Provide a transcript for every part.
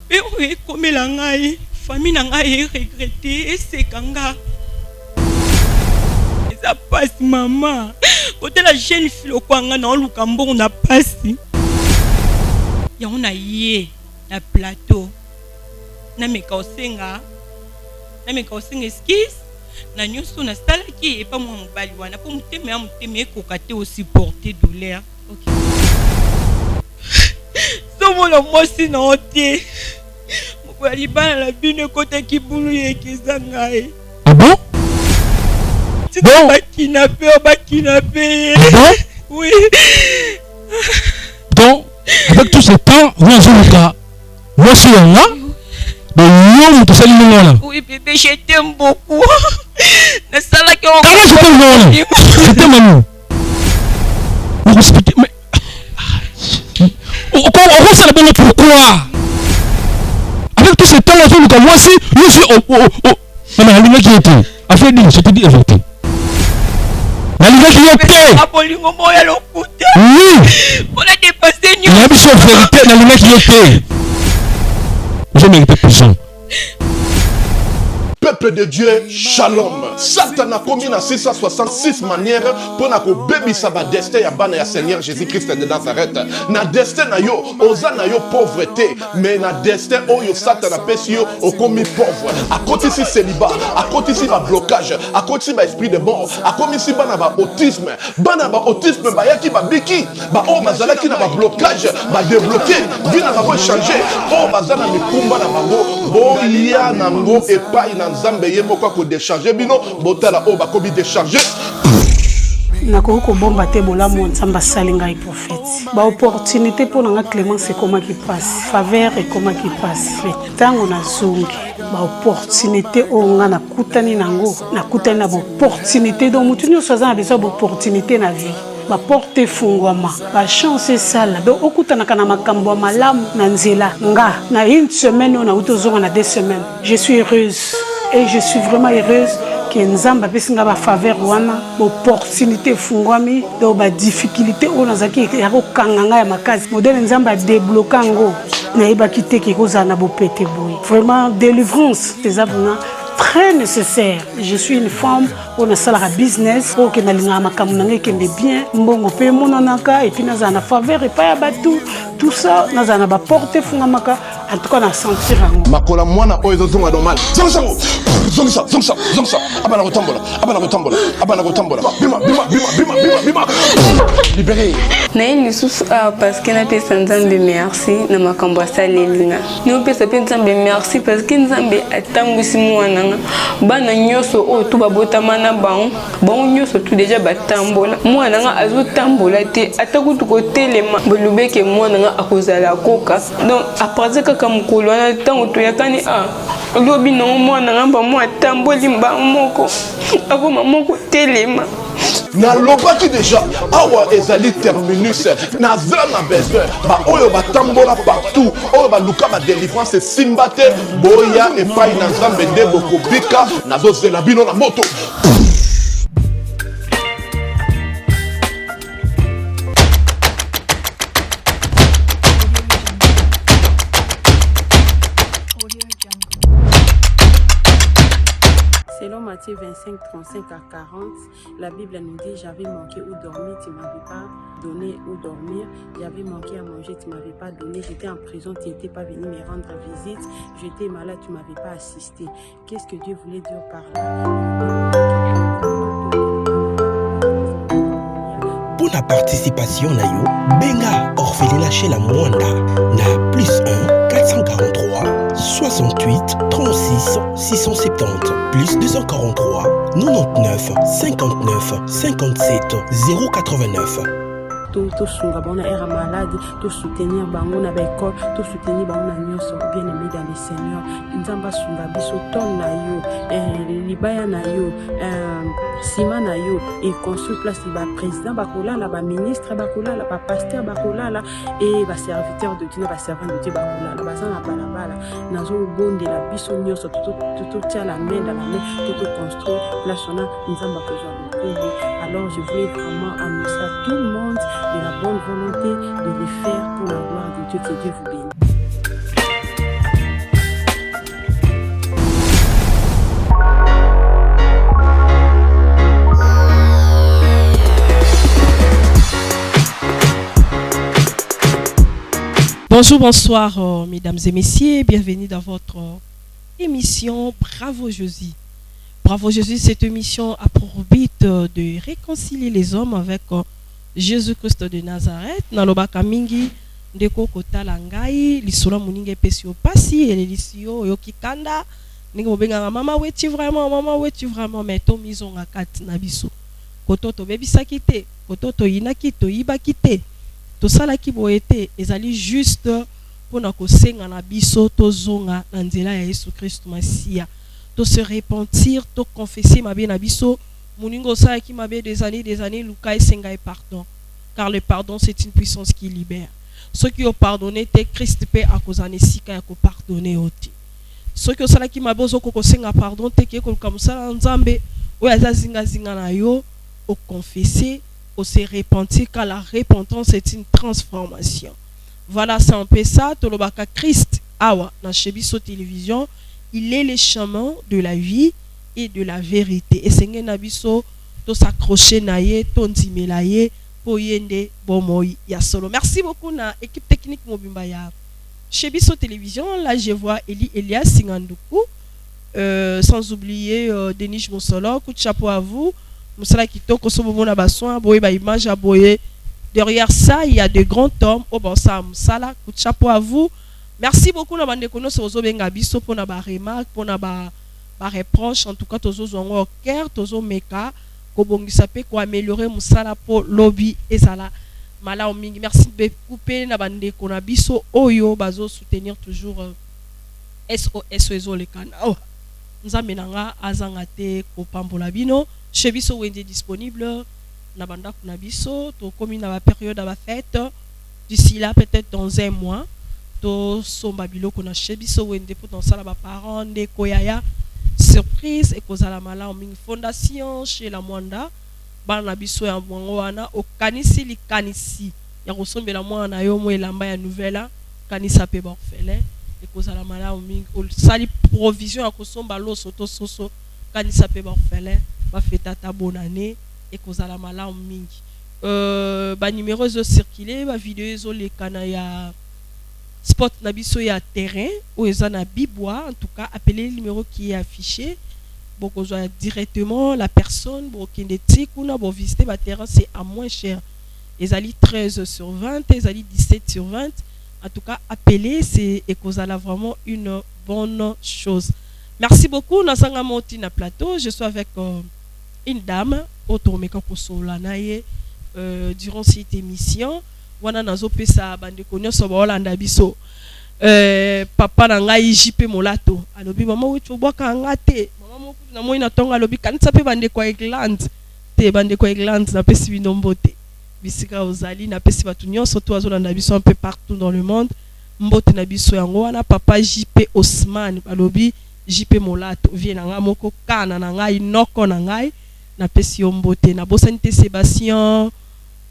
pe oye komela ngai famille na ngai regretter esekanga eza pasi mama kote la jeune fille okwanga na oluka mbongo na pasi yango na ye na plateau na meka osenga excuse na nyonso na salaki epa mwa mobali wana po motema ya motema ekoka te osupporter douleur. Ok. Somona mwasi na ote mokoya libala na bino ekotaki bulu yekeza ngai. Ah bon? Bon. Bakinape. Oui. Donc, avec tout ce temps, vous avez le cas. Moi, je suis là. Oui, bébé, je t'aime beaucoup. Je t'aime, maman. Pourquoi? Avec tout ce temps, moi aussi, je suis maman, qui était. A fait dire, je te dis avorté. La ligne qui était. Oui. On a dépassé nous. Il y a une vérité, la ligne qui était. Je mérite prison. Peuple de Dieu, shalom. Satan a commis dans 666 manières pour na ko baby sa ba destin ya bana ya Seigneur Jésus-Christ de Nazareth. Na destin na yo, oza na yo pauvreté, mais na destin oyo Satan a pesi yo o commis pauvre. A côté si célibat, à côté si ba blocage, à côté si ba esprit de mort, à côté si bana ba autisme ba yaki ba biki, ba o bazala ki na ba blocage, ba débloquer, vina ba changer, o bazala mikumba na bango, bo ya nango epai na Nzambe ye moko ko décharger bino botala o bakobi décharger nakoko ko bomba te bolamo Nzambe salinga prophète ba opportunité pour nga Clémence comment qui passe faveur et comment qui passe tango na zungi ba opportunité o nga na kutani nango na kutani na ba opportunité donc mutu nyo soza na besoin ba opportunité na vie ba porte fungwama ba chance sala donc okutana kana makambo malamu na nzela nga na une semaine on a utozonga na 2 semaines je suis heureuse. Et je suis vraiment heureuse que Nzamba pesinga ba faveur wana opportunité fungwami do ba difficulté on azaki ya ko kanganga ya makazi modèle Nzamba débloquer ngo na iba kiteke ko zana bo pété boy vraiment délivrance des abuna très nécessaire. Je suis une femme, on a salarié business, on a linga makamuna qui est bien, mbongo pe monanaka et puis na zana faveur et pas batou tout ça na zana ba porter fungamaka en tout cas na sentir ngo. Makola mwana oyo zonga normal. Zonga abana kotambola. Bima. Libéré. Na une sous parce que na pesa Nzambe merci na makambo salelinga. Nous pesa Nzambe merci parce que Nzambe atangwisi mwana bana nyoso o tu babotama na bango nyoso tu déjà batambola mwana nga azotambola te atakutu ko telema bolubeke mwana nga akozala koka donc après kaka mukolo na tango to yakani lobi no mwana nga ba mwa tamboli mba moko akoma moko telema na lobaki déjà awa ezali terminus na zana besoin ba oyo batambola partout oyo ba luka ba délivrance simbate boya et pai na Nzambe nde bokobika nazo zela bino na moto. Selon Matthieu 25, 35 à 40, la Bible nous dit j'avais manqué où dormir, tu ne m'avais pas donné où dormir. J'avais manqué à manger, tu ne m'avais pas donné. J'étais en prison, tu n'étais pas venu me rendre visite. J'étais malade, tu ne m'avais pas assisté. Qu'est-ce que Dieu voulait dire par là? Pour la participation, Nayo, Benga Orphelinat chez la Mwanda, na plus 1 443 68 36 670 plus 243 99 59 57 089. Tout sunga bon era malade, tout soutenir bango na école, tout soutenir bango na nyonso bien aimé dans le Seigneur. Nzamba sunga biso ton na yo, libaya na yo, sima na yo et construire place ba président bakola la ba ministre bakola la ba pasteur bakola la et ba serviteur de Dieu ba servant de Dieu bakola la bazana balabala nazo bonde la biso nyonso tout tient la main dans la main tout construire place on a nzamba kozwa. Alors je voulais vraiment annoncer à tout le monde de la bonne volonté de le faire pour la gloire de Dieu. Que Dieu vous bénisse. Bonjour, bonsoir, mesdames et messieurs. Bienvenue dans votre émission Bravo Jésus. Bravo Jésus, cette émission a pour but de réconcilier les hommes avec Jésus-Christ de Nazareth. Nalobaka mingi ndeko kotala ngai lisolo muninge pesio pasi et lisio yokikanda ningo benga mama weti vraiment mais to mizonga kati na biso kototo bebisa kite kototo yinaki to yibaki te to sala ki boete ezali juste pona kosenga na biso to zonga na nzela ya Yesu Christ Masia to se repentir to confesser mabe na biso muningo sala ki mabe des années luka esenga et pardon car le pardon c'est une puissance qui libère. Ceux qui ont pardonné, Christ paix à cause de sika ya ko pardonner oti. Ceux qui ont sala ki mabe zo ko senga pardon te ke ko comme ça nzambe o ya zinga na yo au confesser, au se repentir car la repentance est une transformation. Voilà, c'est un peu ça. Tolobaka Christ awa na chebiso télévision, il est le chemin de la vie et de la vérité. Et senge na biso to s'accrocher na ye, to ndimela ye. Merci beaucoup na équipe technique Mobimba ya Chebiso Télévision. Là je vois Elias Singandoukou, sans oublier Denis Moussolo. Coup de chapeau à vous. Moussala Kitoko Sobomona Bassoin, Boye ba image à Boye. Derrière ça, il y a de grands hommes. Oh bon ça Moussala, coup de chapeau à vous. Merci beaucoup na bande kono sozo benga biso pour na ba remarque, pour na ba reproche. En tout cas tozo zongo au cœur, tozo meka. Pour améliorer musala pour lobby et sala mala mingi. Merci beaucoup na bande kona biso oyo bazo soutenir toujours SOS le kana. Oh nzambe nanga azanga te ko pambola bino chez biso wende disponible na banda kuna biso to komi na ba période ba fête d'ici là peut-être dans un mois to somba biloko na chez biso wende pour dans sala ba parents de koyaya surprise et kozala mala mingi fondation chez la Mwanda bana biso ya mwango wana okanisi likanisi ya kosombela mwana yo mo elamba ya nouvelle kanisa pe borfele et kozala mala mingi sali provision ya kosomba lo soto soso kanisa pe borfele ba feta ta bonne année et kozala mala mingi ba numéro zo circuler ba vidéo zo le kana ya spot na biso ya terrain ou ezana bibwa. En tout cas appelez le numéro qui est affiché pour qu'on soit directement la personne pour qu'il pour visiter le terrain. C'est à moins cher, ezali 13/20, ezali 17/20. En tout cas appelez, c'est et qu'on a vraiment une bonne chose. Merci beaucoup. Nasanga monti na plateau, je suis avec une dame automeka kosola naye durant cette émission. Wana nazo pesa bande konyo so Holanda biso papa na ngai JP Molato alobi mama wetu boka ngate mama moku na moina tonga alobi kanisa pe bande kwa England te bande kwa England na pesi binombote bisika ozali na pesi batu nyonso to azolanda biso un peu partout dans le monde mbote na biso yango wana papa JP Osman alobi JP Molato vie na nga moko kana na ngai noko na ngai na pesi mbote na bosanite Sébastien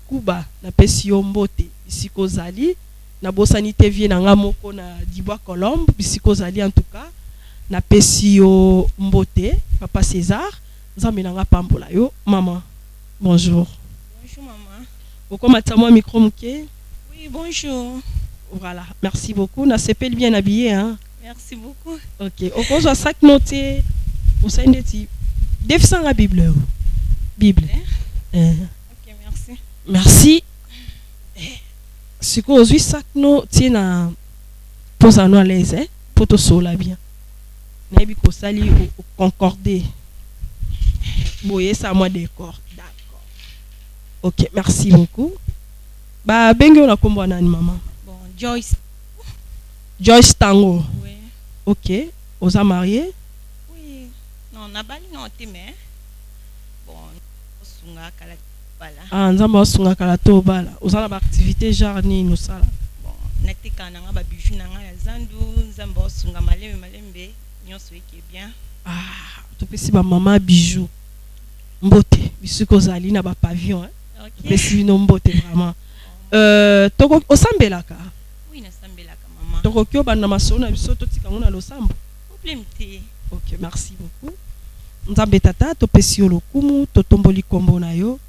Kuba na pesi mbote bisiko zali na bosanite vie na ngamoko na Dibwa Colombe bisiko zali en tout cas na pesi mbote papa César nzambe na nga pambola yo maman. Bonjour. Bonjour maman. Okoma tamo micro muke. Oui, bonjour. Voilà, merci beaucoup. Na sepel bien habillé hein. Merci beaucoup. OK, okozo sac noté au sein de ti défend la Bible. Bible. OK, merci. Merci. Si vous avez ça, nous tiens pose à nous à l'aise, pour tout cela bien. N'ayez pas sali ou concorder. Boyez ça moi d'accord. D'accord. OK, merci beaucoup. Bah bengo na kombo nani maman? Bon, Joyce. Joyce Tango. Oui. OK, vous êtes marié? Oui. Non, na bali non mais bon, sunga kala. Voilà. Ah, nzamba sunga kala to bala. Ozala ba activité genre ni no sala. Bon, natika nanga ba bijou nanga ya zandu, nzamba sunga malembe, nyonso eke bien. Ah, to pesi ba mama bijou. Mbote, bisiko zali na ba pavillon hein. OK. Pesi no mbote vraiment. Toko osambelaka. Oui, na sambelaka maman. Toko kyo bana masona biso to tika ngona lo sambo. Problème te. OK, merci beaucoup. Nzambe tata to pesi yo lokumu, to tomboli kombo na yo.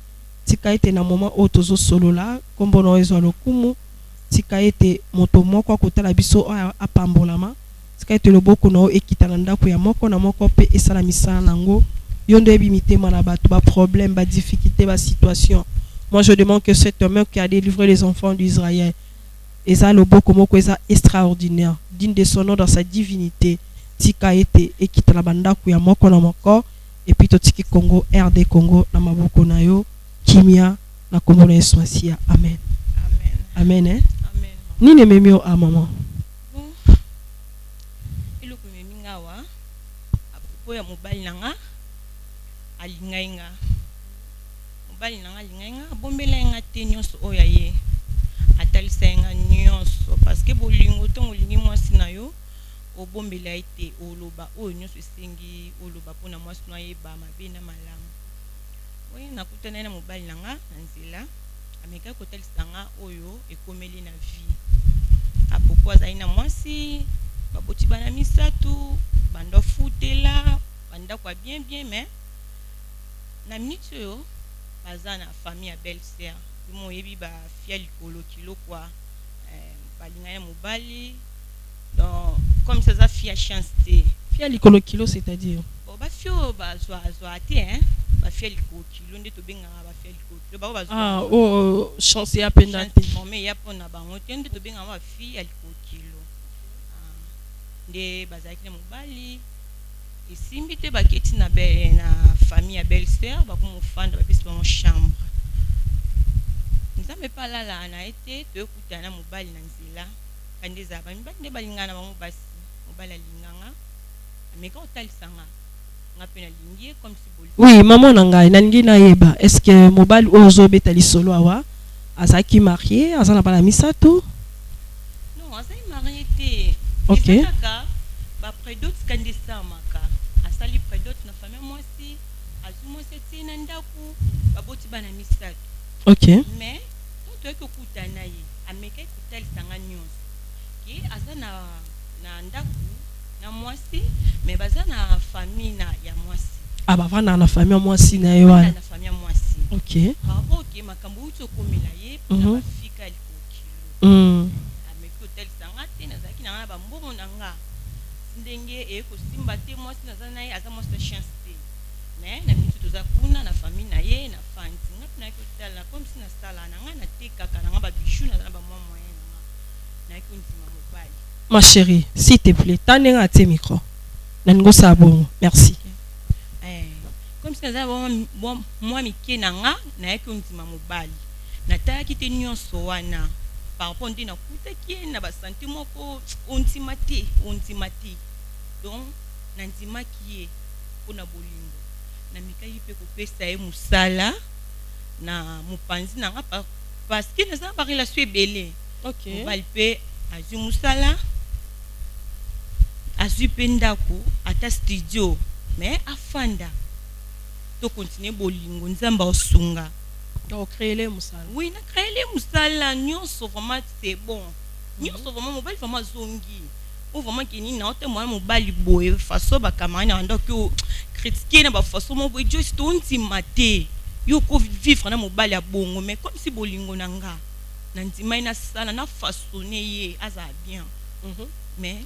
Tika ete na moment otozo solo la kombo na ezo lokumu tika ete moto moko akotala biso apambolama tika ete loboko na yo ekita na ndako ya moko na moko pe esala misala nango yo ndo yebi mitema na bato ba problème ba difficulté ba situation. Moi je demande que cet homme qui a délivré les enfants d'Israël eza loboko moko eza extraordinaire digne de son nom dans sa divinité tika ete ekita na bandako ya moko na moko et puis totiki Congo RD Congo na maboko na yo kimia na kombo na Yesu Masia. Amen. Amen. Amen. Amen. Nini memio a maman. Bon. Iloko meminga wa apopo ya mobali nanga alingainga. Mobali nanga alingainga bombela nga te nyonso oya ye. Atalisa nga nyonso parce que bolingo to molingi mwasi na yo obombela ite oloba oyo nyonso esengi oloba pona mwasi na ye ba mabe na malamu. Oui, nakutana na mobali nanga na nzela ameka kotalisa nga oyo ekomeli na vie. Apopo azali na mwasi baboti bana misatu banda futela banda kwa bien mais na minute oyo baza na famille ya belle-sœur mo yebi ba fia likolo kilo kwa balinga ya mobali donc comme ça za fia chance te fia likolo kilo c'est-à-dire ba fio ba zwa te hein ba fia likolo kilo nde to benga ba fia likolo kilo ba oh chance ya penda te mais ya pona bango te nde to benga ba fia likolo kilo nde bazaki na mobali esimbi te baketi na famille ya belle-sœur bakomofanda bapesi bango chambre nzambe palala na ete toyokutana mobali na nzela kandi ezala bamibali nde balingana bango basi mobali alinganga ameka otalisanga nga mpe nalingi ye comme si boli. Oui, maman na ngai nalingi nayeba est-ce que mobali oyo ozobeta lisolo awa azalaki marié aza na bana misato? Non, azali marié te. Ok. Kaka bapredote kandi esamaka asali predote na famille mwasi azwi mwasi etie na ndako baboti bana misato. Ok. Mais toyoki okutana ye amekaki kotalisanga nyonso ke aza na ndako na mwasi mais baza na famille na ya mwasi bavanda na famille ya mwasi na ye wana na famille ya mwasi. Ok. Paraport ke makambo uti okomela ye mpona bafika likokilo ameki kotalisanga te nazalaki na nga na bambongo na nga ndenge ekosimba te mwasi naza na ye aza mwasi na chance te mais na minute toza kuna na famille na ye na fandi nga mpe nayaki kotala comme si nasala na nga natekaka na nga babiju naza na bamwa moyen na nga nayaki ondima mobali. Ma chérie, s'il te plaît, tandinga ate micro. Nango sabon, merci. Comme si naza mwa mike na nga nayaki ondima mobali natayaki te nyonso wana par rapport nde nakutaki ye na basante moko ondima te donc nandimaki ye mpona bolingo namekaki mpe kopesa ye mosala na mopanzi na nga parce que naza ba relation ebele. Mobali mpe azwi mosala azwi mpe ndako ata studio mais afanda to continuer bolingo nzamba osunga donc créer les musala. Oui, na créer les musala nyonso vraiment c'est bon nyonso vraiment mobali vraiment zongi ou vraiment kini na ote moi mobali boye faso ba kamana ando ko critiquer na ba faso mo boye jo stonti mate yo ko vivre na mobali ya bongo mais comme si bolingo na nga na ndima ina sala na façonner ye aza bien mais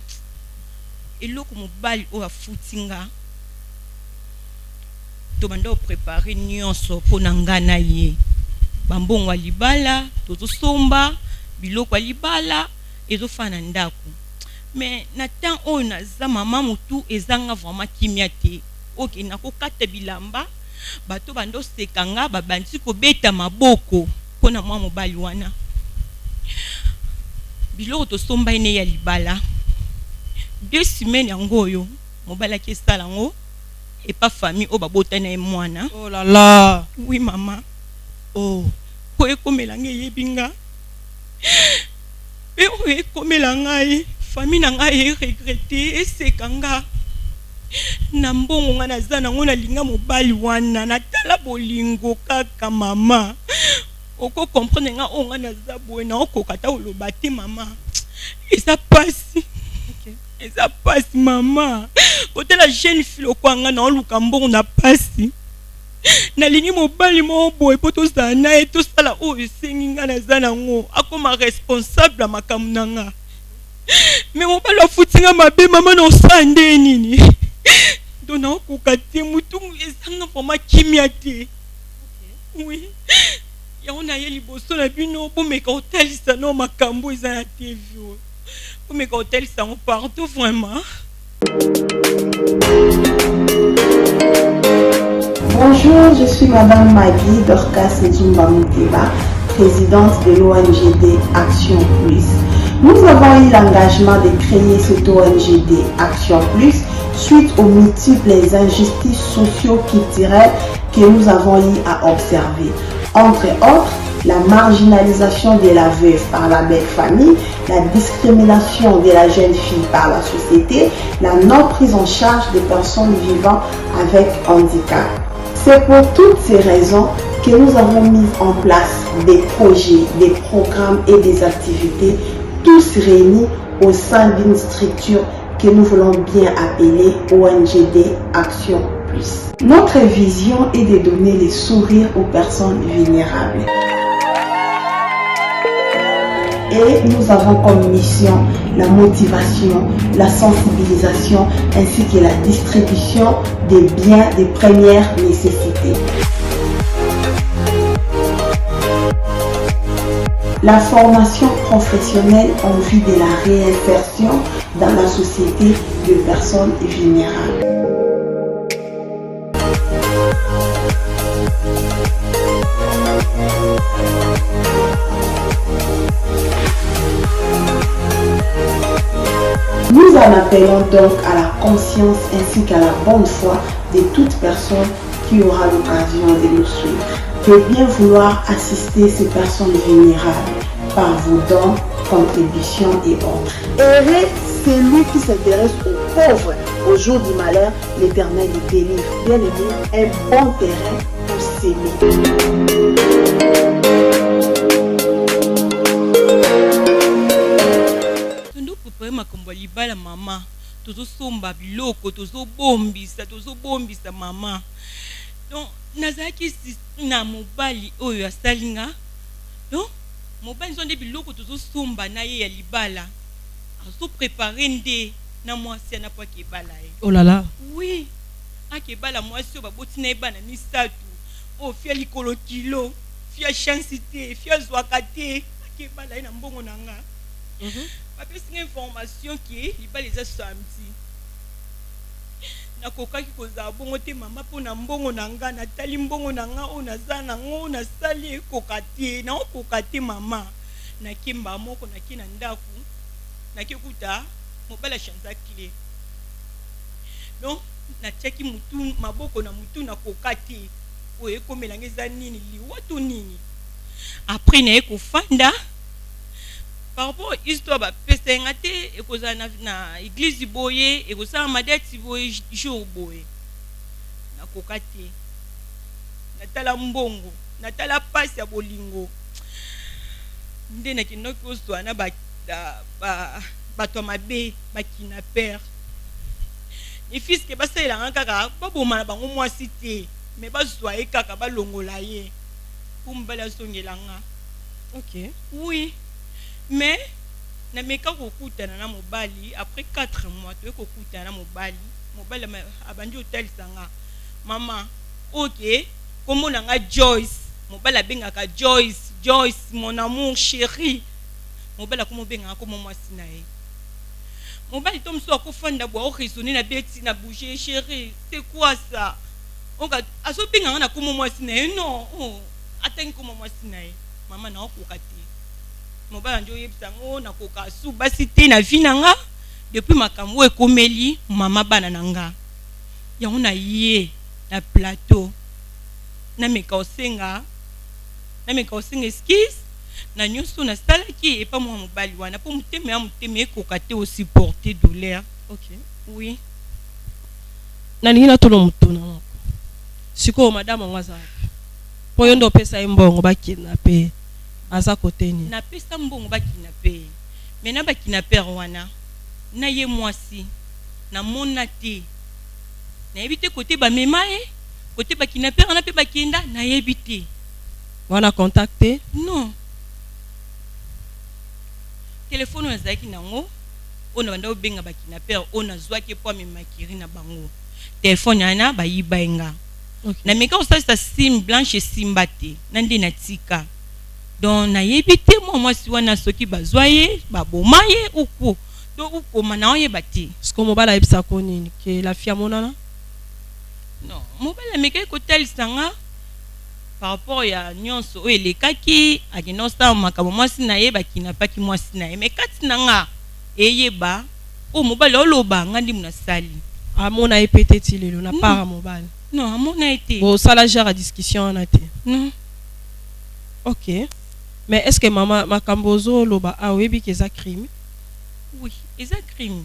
eloko mobali o afutinga to bando préparer nyonso pona ngana ye bambongo libala to somba biloko libala ezofana ndako mais na temps oyo naza mama mutu ezanga vraiment kimia te ok nakokata bilamba bato bando sekanga babandi kobeta maboko pona mwa mobali wana biloko to somba ine ya libala 2 semaines yango oyo mobali akesala ngo et pas famille o babota na mwana. Oh là là. Oui maman. Oh ko ekomela nge yebinga e o ekomela ngai famille na ngai regretter esekanga na mbongo nga naza nango nalinga mobali wana natala bolingo kaka mama oko comprendre nga o nga naza boye na okoka ta oloba te mama eza pasi. Eza pasi mama. Kote la jeune fille okwanga na oluka mbongo na pasi. nalingi mobali moko boye mpo tozala na ye tosala oyo esengi nga naza nango akoma responsable ya makambo na nga. Me mobali afuti nga mabe mama na osala nde nini do naokoka te mutu ezanga vraimen kimia te. Oui yango na ye liboso na bino bomeka otalisa no makambo eza na tv oyo bomeka otalisa yango pardon vraiment. Bonjour, je suis Madame Maggie Dorcas Nzumba Muteba, présidente de l'ONGD Action Plus. Nous avons eu l'engagement de créer cette ONGD Action Plus suite aux multiples injustices socio-culturelles que nous avons eu à observer. Entre autres, la marginalisation de la veuve par la belle famille, la discrimination de la jeune fille par la société, la non prise en charge des personnes vivant avec handicap. C'est pour toutes ces raisons que nous avons mis en place des projets, des programmes et des activités, tous réunis au sein d'une structure que nous voulons bien appeler ONGD Action Plus. Notre vision est de donner les sourires aux personnes vulnérables. Et nous avons comme mission la motivation, la sensibilisation ainsi que la distribution des biens de première nécessité. La formation professionnelle en vue de la réinsertion dans la société de personnes vulnérables. Nous en appelons donc à la conscience ainsi qu'à la bonne foi de toute personne qui aura l'occasion de nous suivre, de bien vouloir assister ces personnes vulnérables par vos dons, contributions et autres. Heureux celui qui s'intéresse aux pauvres. Au jour du malheur, l'Éternel les délivre. Bien aimé, un bon terrain pour s'aimer. Makambo libala mama tozosomba biloko tozobombisa mama donc nazaki na mobali oyo asalinga donc mobali zonde biloko tozosomba na ye ya libala azo préparer nde na mwasi na po kebala ye. Oh là là. Oui akebala mwasi oyo baboti na ebana misatu o fia likolo kilo fia chance te fia zwaka te akebala ye na mbongo nanga. Parce que information qui est libala eza samedi nakokaki kozala bongo te mama mpo na mbongo na nga natali mbongo na nga oyo naza nango nasali ekoka te naokoka te mama nakemba moko nake na ndako nakekuta mobala chanza clé donc natiaki mutu maboko na mutu nakoka te oyo ekomelanga eza nini liwa to nini après naye kofanda par rapport à l'histoire de Pesenate, et que ça na église boye, et que ça madette boye jour boye. Na kokate, natala mbongo, natala passe ya bolingo. Nde na kinoko so na ba to mabe ba kinaper. Ni fils ke ba sala ngaka ba boma na bango mwasi te, mais ba soye kaka ba longola ye. Kumbala songelanga. OK. Oui. Mais na meka kokutana na mobali après 4 mois to kokutana na mobali abandi hotel sanga mama OK comment nga Joyce mobali abengaka Joyce mon amour chéri mobali komo benga ko mwasi na ye mobali tom so akofanda bo raisonner na beti na bouger chéri c'est quoi ça onga aso benga na ko mwasi na ye non ateng ko mwasi na ye mama na okokati mobala njo yebsango na koka su basi te na vie nanga depuis makambo ekomeli mama bana nanga yango na ye na plateau na meka osenga esquisse na nyonso na salaki et pas moi mobali wana po muteme ekoka te o supporter douleur. OK. Oui. Na nina to no mutuna moko siko madame ngwaza po yondo pesa imbongo bakinape aza koteni na pesa mbongo bakinape mais na bakinape wana na ye mwasi na mona te na ebite côté ba memae côté ba kidnapper na pe ba kenda na yebite wana contacté non téléphone na zaki nango ona banda obenga ba kidnapper ona zwaki po amemakiri na bango téléphone yana ba yibainga na meka osasa sim blanche simba te na nde na tika donc na yebite moi si wana soki bazwa ye baboma ye uko do ukoma na oyeba te ce que mobala yebisa ko nini ke la fille monana non mobala meka ko tel sanga par rapport ya nyonso o elekaki akino sa makambo mwasi na ye bakinapaki mwasi na ye mais kati nanga eyeba o mobala oloba ngandi munasali amona epete ti lelo na para mobala non amona été bon ça la gère à discussion en été non ok mais est-ce que maman makambozo loba a webi que ça crime oui c'est un crime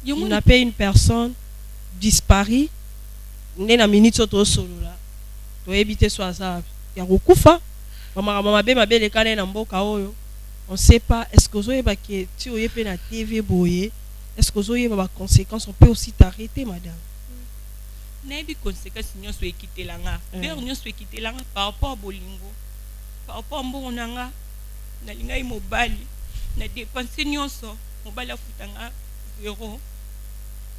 il n'a pas une personne disparue né na minute auto solo là to éviter soit ça ya kokufa mama be mabele kana na mboka oyo on sait pas est-ce que ozo yeba que ti oyepe na TV boye est-ce que ozo yeba ba conséquences on peut aussi t'arrêter madame nayebi conséquences nyonso ekitelanga ber nyonso ekitelanga par rapport à bolingo par rapport mbongo nanga nalingai mobali na dépenser nyonso mobali afutanga zéro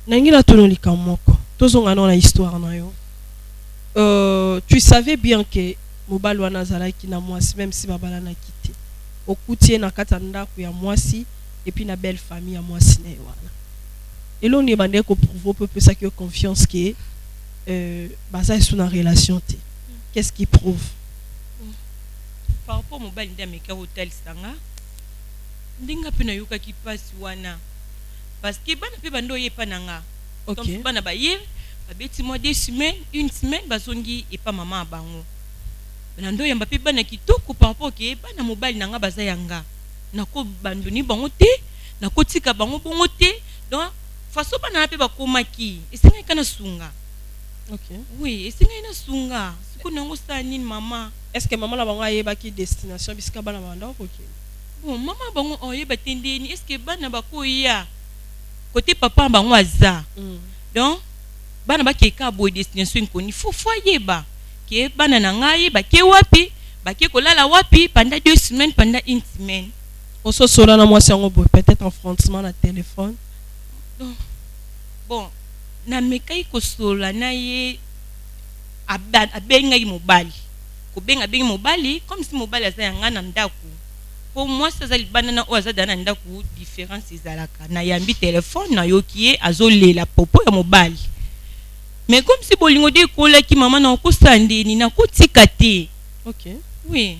nangi na tono likamoko tozonga na histoire na yo tu savais bien que mobali wana azalaki na mwasi même si babala na kité okutie na kata ndako ya mwasi et puis na belle famille ya mwasi na wana elo ni bande ko prouver peu ça que confiance que baza est une relation te qu'est-ce qui prouve par rapport mobali ndameka hotel sanga ndinga pe na yoka ki passe wana parce que bana pe bando yepa nanga OK bana ba ye babeti moi 2 semaines une semaine bazongi et pas maman bango bando yamba pe bana kitoko par rapport ke bana mobali nanga baza yanga nako bandoni bango te nako tika bango bongo te donc façon bana pe bakomaki esenga kana sunga OK oui esenga na sunga siko nango sa nini mama est-ce que maman la bango ayeba ki destination bisika bana banda OK bon mama bango oyeba tendeni est-ce que bana bakoya côté papa bango aza donc bana bakeka boy destination koni faut yeba ke bana na ngai bake wapi bake kolala wapi pendant 2 semaines pendant 1 semaine oso sola na mwasi yango boy peut-être affrontement na téléphone bon na mekai ko sola na ye abenga mobali ko benga mobali comme si mobali aza yanga na ndako pour moi ça zali banana o aza dana ndako différence ezalaka na yambi téléphone na yokie azolela popo ya mobali mais comme si bolingo de kola ki mama na okosande ni na kotika te OK oui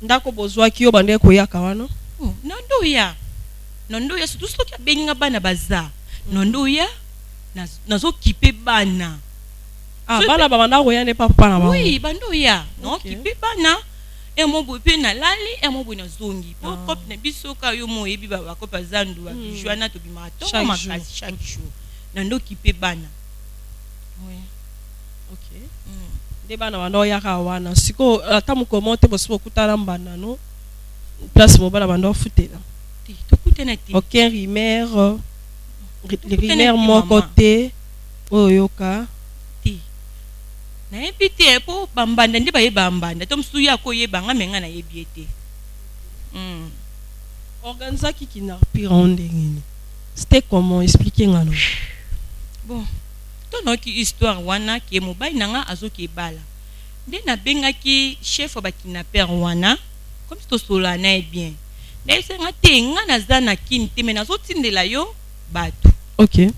ndako bozwa ki yo bande ko yaka wana nondo ya surtout soki abenga bana baza nondo ya nazo kipe bana bana bana ko yane papa na bango oui bando ya no kipe bana et mon boy pe na lali et mon boy na zongi po cop na biso ka yo mo yebi ba ko pa zandu ba joana to bi mato makasi chaque jour nando kipe bana oui OK de bana wana ya ka wana siko ata mu commenter possible kutala mbana no place mo bana bando futela to kutena ti aucun rumeur les rumeurs mon côté oyoka na epite po bambanda ndi baye bambanda to msu ya ko yebanga menga na yebiete organisa qui n'a pire ndengini c'était comment expliquer ngano bon to no ki histoire wana ke mobali nanga azoki bala nde na benga ki chef ba kidnapper wana comme to sola na bien nde senga tenga na zana kinte mena zotindela yo batu OK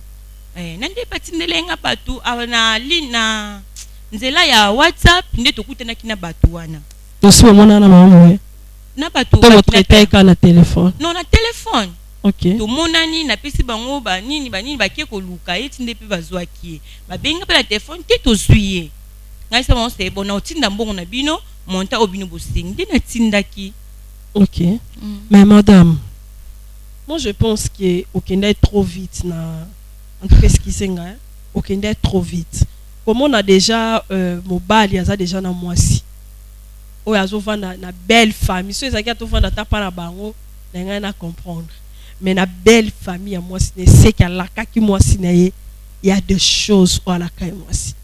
nande patindelenga batu na lina nzela ya WhatsApp nde tokutana kina batu wana tosi mona na mamu na batu to traiter ka na téléphone non na téléphone OK to monani na pesi bango ba nini bakie ko luka eti nde pe bazwaki ba benga pe na téléphone te to suye ngai sa c'est bon na otinda mbongo na bino monta obino bosing nde na tindaki OK mais madame moi je pense que okende trop vite na en tout cas ce qui senga okende trop vite. Comme on a déjà mobile, il y a déjà na moisi. O ya zo vanda na belle famille. So ezaki to vanda ta pa na bango, na na comprendre. Mais na belle famille à moisi, ne c'est qu'à la ka ki moisi na ye, il y a des choses à la ka moisi.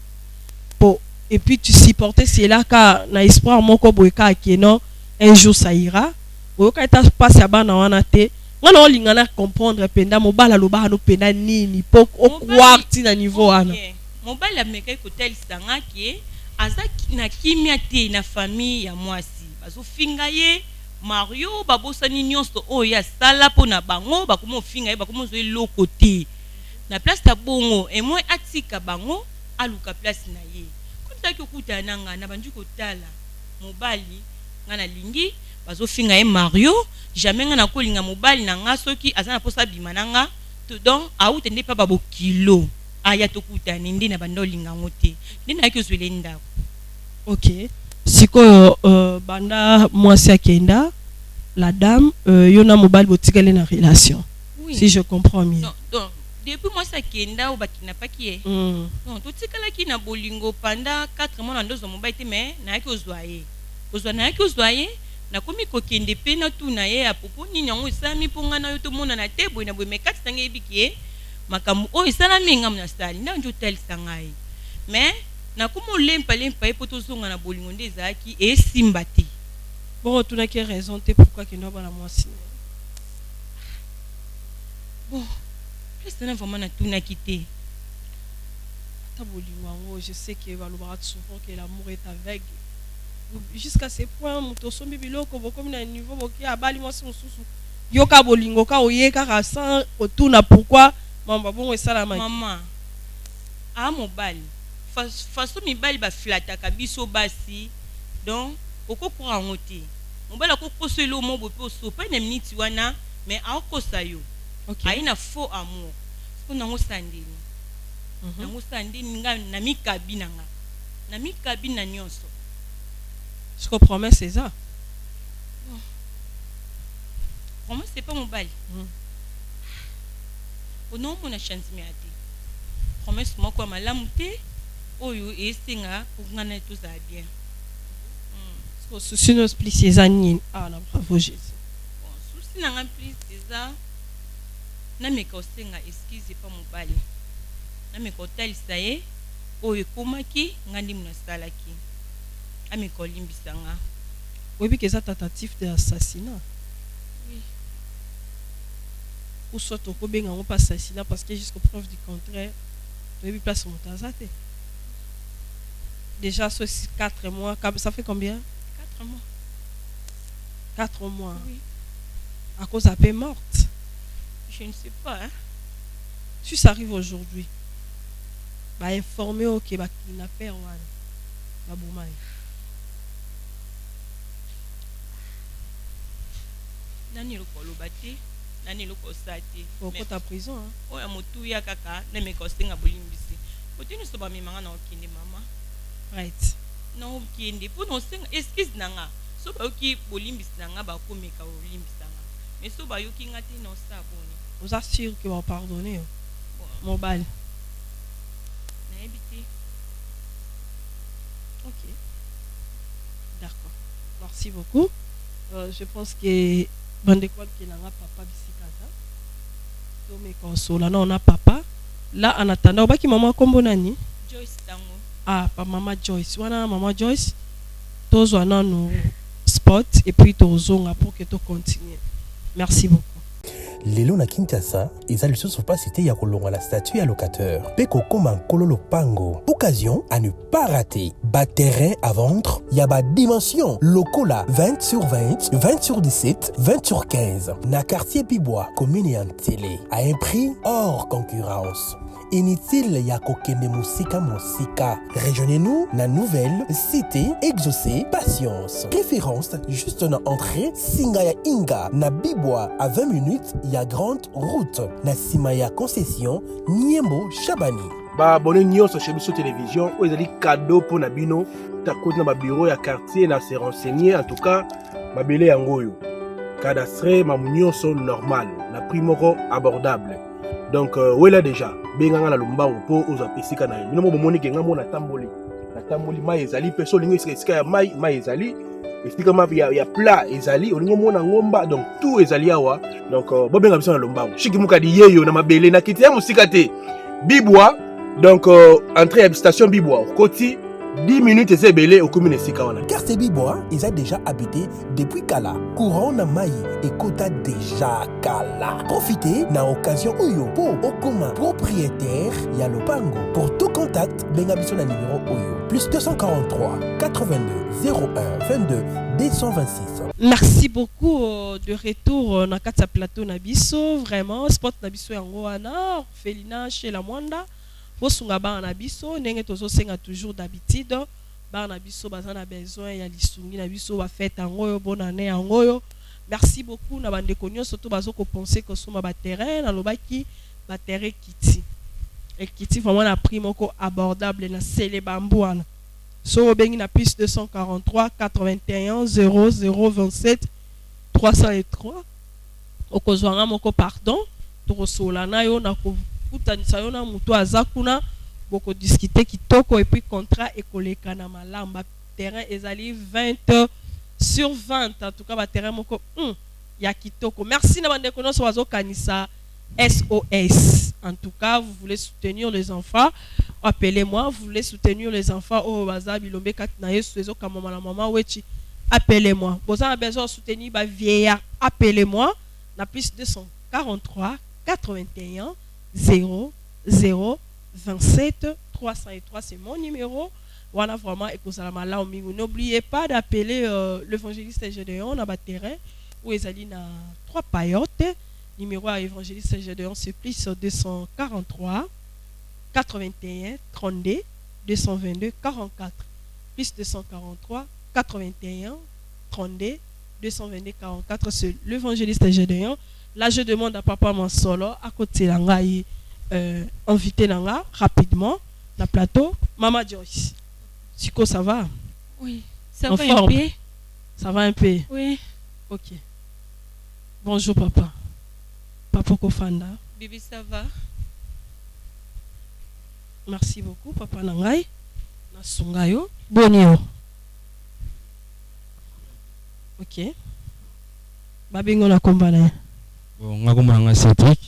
et puis tu supportais cela car na espoir moko boyeka que non un jour ça ira boyoka eta passe ya bana wana te ngana olingana comprendre penda mobala loba no penda nini po croire ti na niveau wana mobala meka ko tel sanga ki azaki na kimia te na famille ya mwasi bazo finga ye Mario babosani nyonso oyo ya sala pona bango bakomo finga ye bakomo zo eloko te na place ta bongo et moi atika bango aluka place na ye konta ki okuta nanga na bandu ko tala mobali ngana lingi bazo finga ye Mario jamais ngana kolinga mobali na nga soki azana posa bimananga to donc aute nde pa babo kilo aya to kuta ninde na bando linga ngote ndina ki ozwele ndako. OK siko banda mwasi akenda la dame yona mobali botikale na relation oui. Si je comprends mieux donc depuis moi ça kenda ou bakina pa ki e non to tikala ki na bolingo pendant 4 mois na ndozo mobali te mais na yaki ozwaye na komi ko kende pe na tuna ye apopo nini yango isami ponga na yo to mona na tebo na bwe mekati tange ebiki e makamu o isala minga mna stali na njo tel sangai mais na komo lempa e poto zonga na bolingo nde zaki e simba te bon tuna ki raison te pourquoi que no bana mwasi bon c'est vraiment na tuna kité ta bolingo je sais que balobara souvent que l'amour est aveugle jusqu'à ce point muto sombi biloko bokomi na niveau boki abali mwasi mususu yoka bolingo ka oyeka ka sans otuna pourquoi mamba bongo esala maki maman a mobali façon mibali ba flataka biso basi donc okokura ngote mobali akokoselo mo bope osopa na minute wana mais akosa yo okay. Aina faux amour ko nango sandeni nango sandeni nga na mikabi nanga na mikabi na nyonso. Je comprends mais c'est ça. Comment c'est pas mon bal. Au nom mon chance me ati. Promesse moi quoi malamu te oyo esinga pour ngana tout ça bien. Souci nous explique ces années. Ah la bravo Jésus. Bon, souci na plus ça. Na me ko senga excuse pas mon bal. Na me ko tel ça y oyo komaki ngandi mna salaki. Ami kolimbisanga. Oui, que ça tentative d'assassinat. Oui. Ou soit au combien on pas assassinat parce que jusqu'au preuve du contraire, tu as place mon tazate. Déjà sur 4 mois, ça fait combien? 4 mois. 4 mois. Oui. À cause de la paix morte. Je ne sais pas. Hein? Si ça arrive aujourd'hui, bah informer au Québec qui n'a pas bah bon nani loko lobate nani loko sate pourquoi ta prison hein oya motu ya kaka na me ko senga bolimbisi otini so ba mimanga na okinde mama right na okinde po no senga excuse nanga so ba yoki bolimbisi nanga ba komeka bolimbisi nanga mais so ba yoki ngati no saboni vous assure que va pardonner mon bal na ebiti. OK d'accord merci beaucoup je pense que bande quoi que nanga papa bisikaza to me consola non on a papa là en attendant baki maman kombo nani Joyce tango ah pa maman Joyce wana maman Joyce tozo na no spot et puis tozonga pour que tu continues merci beaucoup. Lelo na Kinshasa, ezali lisusu pas cité ya kolonga la statue à locateur. Peko koma kololo pango. Occasion à ne pas rater. Bas terrain à vendre, y a bas dimension. Lokola 20 sur 20, 20 sur 17, 20 sur 15. Na quartier Pibois, commune et télé. À un prix hors concurrence. Inutile ya kokende musika. Rejoignez-nous na nouvelle cité exaucée patience. Préférence juste na entrée Singaya Inga na Bibwa à 20 minutes ya grande route na Simaya concession Niembo Chabani. Ba abonné nyonso chez Biso Télévision o ezali cadeau pour na bino ta côté na ba bureau ya quartier na se renseigner en tout cas mabele yango yo. Cadastre mamunyoso normal na prix moko abordable. Donc wela déjà benganga na lombango po ozapesika na yo mo bomoni kenga mo na tamboli mai ezali peso lingo esika ya mai ezali esika ma ya plat ezali olingo mona ngomba donc tout ezali awa donc bobenga biso na lombango shiki mukadi yeyo na mabele na kiti ya musika te Bibwa donc entrée à station Bibwa koti 10 minutes c'est belé au commune Sikawana. Car ces bibois, ils ont déjà habité depuis Kala. Courant na Maï et Kota déjà Kala. Profitez na occasion Oyo pour Okoma propriétaire Yalopango. Pour tout contact, bengabiso na numéro Oyo. Plus 243 82 01 22 226. Merci beaucoup de retour na Katsa Plateau Nabiso. Vraiment, spot Nabiso Yangoana, Felina chez la Mwanda. Bosunga ba na biso ndenge tozo senga toujours d'habitude ba na biso bazana besoin ya lisungi na biso ba fête ngoyo bonne année ngoyo. Merci beaucoup na bande konyo surtout bazo ko penser que soma ba terrain na lobaki ba terrain kiti. Et kiti vraiment na prix moko abordable na sele bambouana. So bengi na plus 243 81 0027 303 okozwanga moko pardon to sola na yo na ko kutanisa yo na mutu azakuna boko discuter kitoko et puis contrat ekoleka na malamba terrain ezali 20 sur 20 en tout cas ba terrain moko ya kitoko. Merci na bande kono so wazo kanisa SOS. En tout cas, vous voulez soutenir les enfants, appelez-moi. Vous voulez soutenir les enfants au bazar bilombe katina yesu ezo kamama na mama wechi, appelez-moi. Vous avez besoin de soutenir ba vieillard, appelez-moi na plus 243 81 00 27 303, c'est mon numéro. Voilà vraiment et n'oubliez pas d'appeler l'évangéliste Gédéon à terrain où ils allaient na 3 paillotes. Numéro à évangéliste Gédéon c'est plus 243 81 32 222 44 plus 243 81 32 222 44. C'est l'évangéliste Gédéon. Là je demande à papa Mansolo à côté de invité Nanga rapidement na plateau. Maman Joyce, Siko, ça va? Oui, ça va un peu. Ça va un peu? Oui. Ok. Bonjour papa. Papa Kofanda. Bébé, ça va? Merci beaucoup papa Nangai. Nasungayo. Bonio. Ok. Babingo na kombana. Bon, ngakomanga Cédric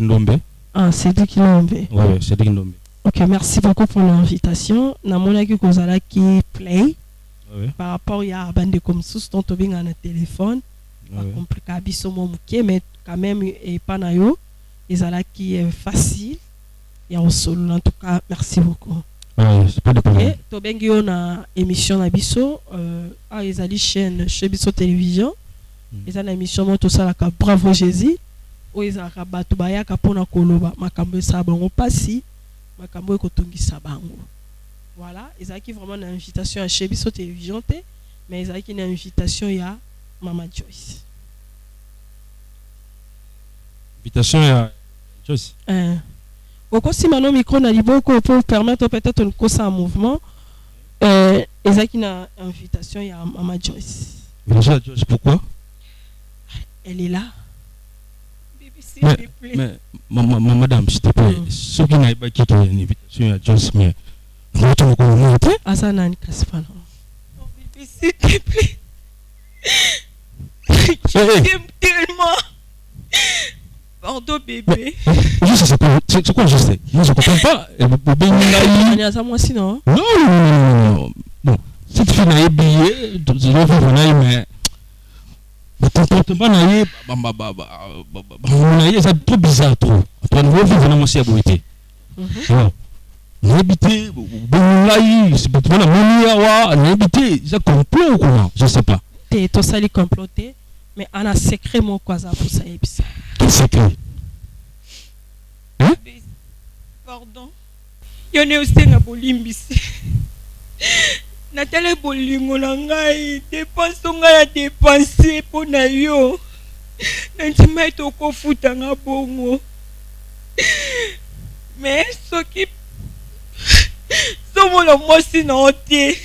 Ndombe. Ah, Cédric Ndombe. Ouais, Cédric Ndombe. Ok, merci beaucoup pour l'invitation. Namonaki kozala ki play. Ouais. Par rapport à bande comme sous ton tobing na téléphone. Pas compliqué biso mo muke mais quand même et pas na yo. Ezala qui est facile. Ya osolo en tout cas, merci beaucoup. Ouais, c'est pas de problème. Tobengi yo na émission na biso ezali chaîne chez biso télévision. Ezala émission mo to sala ka Bravo Jésus. O ezala bato bayaka pona koloba makambo esa bango pasi. Makambo ekotongisa bango. Voilà, ezaki vraiment une invitation à chez biso télévision te, mais ezaki une invitation ya Mama Joyce. Invitation ya Joyce. Oko si mano micro na liboko pour permettre peut-être une cause en mouvement. Ezaki une invitation ya Mama Joyce. Joyce, pourquoi? Elle est là. Mais madame, s'il te plaît, ce qui n'a pas quitté une invitation à Joyce, mais nous avons commencé. Asana Kaspano. S'il te plaît. Je t'aime tellement. Pardon bébé. Je sais, c'est quoi je sais? Moi je comprends pas. Non. Non. Bon, cette fille n'a billet, je vais faire mais ton comportement n'a c'est trop bizarre trop. Toi nous vivons dans mon cerveau été. N'habiter bon c'est pas la monia n'habiter ça complot ou comment? Je sais pas. T'es tout ça les comploter mais on a secret mon quoi ça pour ça et puis ça. Quel secret? Hein? Pardon. Yone aussi na bolimbisi. Na tele bolingo na ngai dépense ngai dépenser pour na yo. Na ntima to ko futa nga bongo. Mais soki somo lo mosi na otie.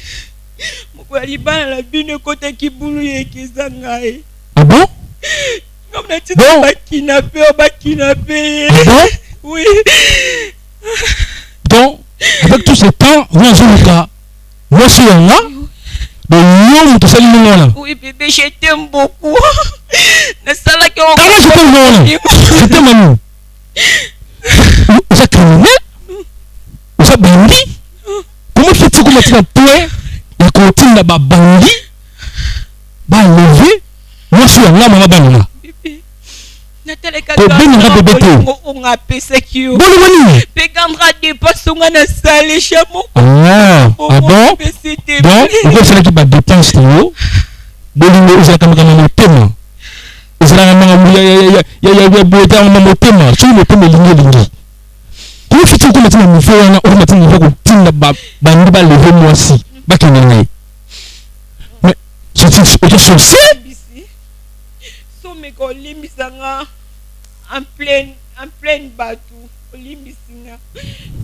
Moko libana la bino côté kibulu yekisa ngai. Ah bon? Comme la petite kidnappé. Oui. Donc, avec tout ce temps, vous avez le cas. Moi, c'est là. De l'homme, tout ça, là. Oui, bébé, je t'aime beaucoup. Je t'aime, maman. Vous êtes criminel? Vous êtes bandit? Comment faites-vous comme batika point ya kotinda babandi balevé mwasi yanga mama bananga kobenga bebe te bolongo nini bon okosalaki badepense te yo bolingo ezalaka makambo motema ezalaka makambo ya boyetanga motema soki motema elingi komi fiti okomati na niveau wana okomati na niveau kotinda bandi baleve mwasi bakende na ye mais oto sorcier someka olimbisanga en pleine bateau olimbisinga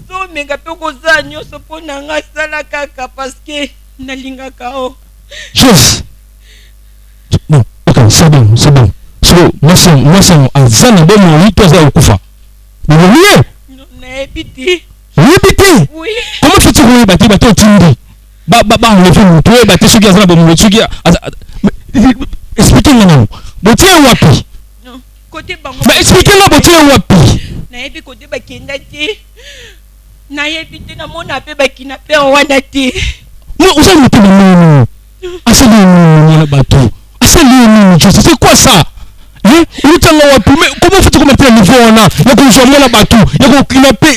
someka mpe kozala nyonso mpo na nga asala kaka parceke nalingaka o yes bon ok c'est bon so mwasi aza na bomoi to aza kokufa nalomiye nayebi te comment feti koyeba te bato otindi baleve motu oyeba te soki aza na bomoi soki explike nga nano botie wapi explike nga botie wapi nayebi kote bakenda te nayebi te namona mpe bakina mpe wana te osali motema nini asali nini na bato asali nini jesus c'est quoi ça olutanga wapi mais comment feti komata na niveau wana ya kozwa mwana bato ya kokina mpe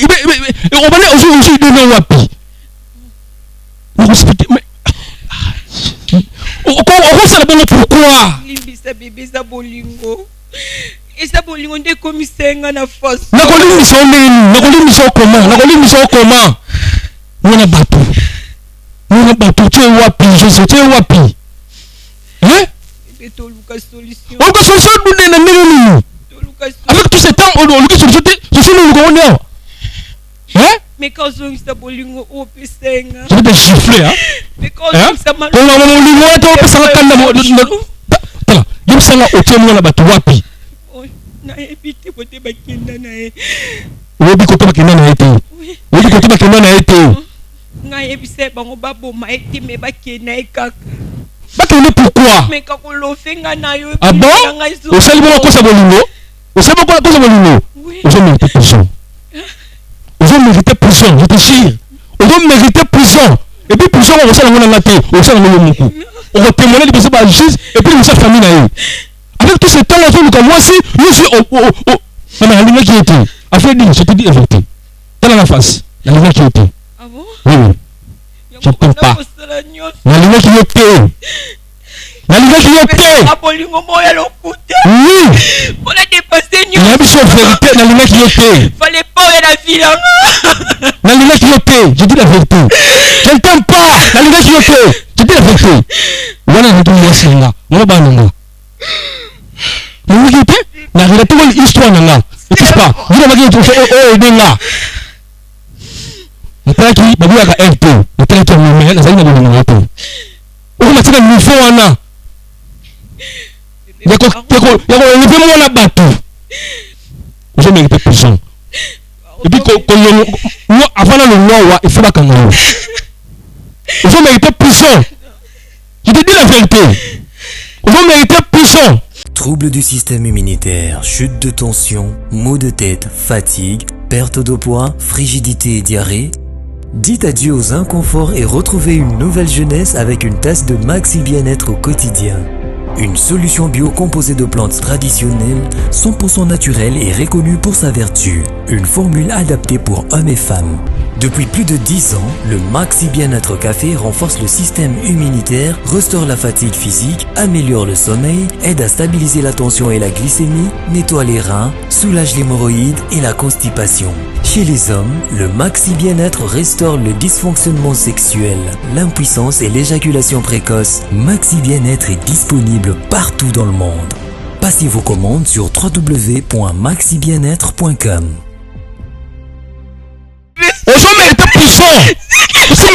obane osi dona wapi nakoexplike okosala bongo pourquoi limbisa bebe eza bolingo nde komisenga na force nakolimbisa o nini nakolimbisa o koma mwana bato tie wapi jésus tie wapi toluka solution dunde na ndenge nini avec tout ce temps oluki solution te solution nini lukongo awa mais quand ozongisa bolingo opesenga je vais te gifler konga molingo ete opesanga kanda tala yebisanga otie mwana bato wapi nayebi te kote bakenda na ye oyebi kote bakenda na ye te nayebisa bango baboma ete me bakenda ye kaka bakende pourquoi meka kolofenga na yo bon osali bongo kosa bolingo ozomérite prison je te jure ozomérite prison et puis prison okosala ngo nanga te okosala ngo yo moko okotémoine liboso bajuge et puis liboso ya famille na ye avec tout ce temps là ozoluka mwasi yosi mama nalingaki ye te affaire dini je te dis vérité tala na face nalingaki ye te oui je t'aime pas nalingaki ye te bolingo moya lokuta mpona dépase nayebiso vérité nalingaki ye te fale pa oya na vilanga nalingaki ye te je dis la vérité je t'aime pas nalingaki ye te je dis la vérité wana natu mwasi nanga wana bana nanga nalingaki ye te narila te wali histoire nanga epuse pas vinamaki oyo edenga natalaki babiyaka r te natalaki ameme nazali na bolingo ye te okomatika niveau wana ya koelever mwana bato ozomérite prison epuis avant na lolwawa efo bakanga yo ozomérite prison je te dis la vérité ozomérite prison. Troubles du système immunitaire, chute de tension, maux de tête, fatigue, perte de poids, frigidité et diarrhée. Dites adieu aux inconforts et retrouvez une nouvelle jeunesse avec une tasse de Maxi Bien-être au quotidien. Une solution bio composée de plantes traditionnelles, 100% naturelle et reconnue pour sa vertu. Une formule adaptée pour hommes et femmes. Depuis plus de 10 ans, le Maxi Bien-être Café renforce le système immunitaire, restaure la fatigue physique, améliore le sommeil, aide à stabiliser la tension et la glycémie, nettoie les reins, soulage l'hémorroïde et la constipation. Chez les hommes, le Maxi Bien-être restaure le dysfonctionnement sexuel, l'impuissance et l'éjaculation précoce. Maxi Bien-être est disponible partout dans le monde. Passez vos commandes sur www.maxibienêtre.com. Ozomérite prison. S'il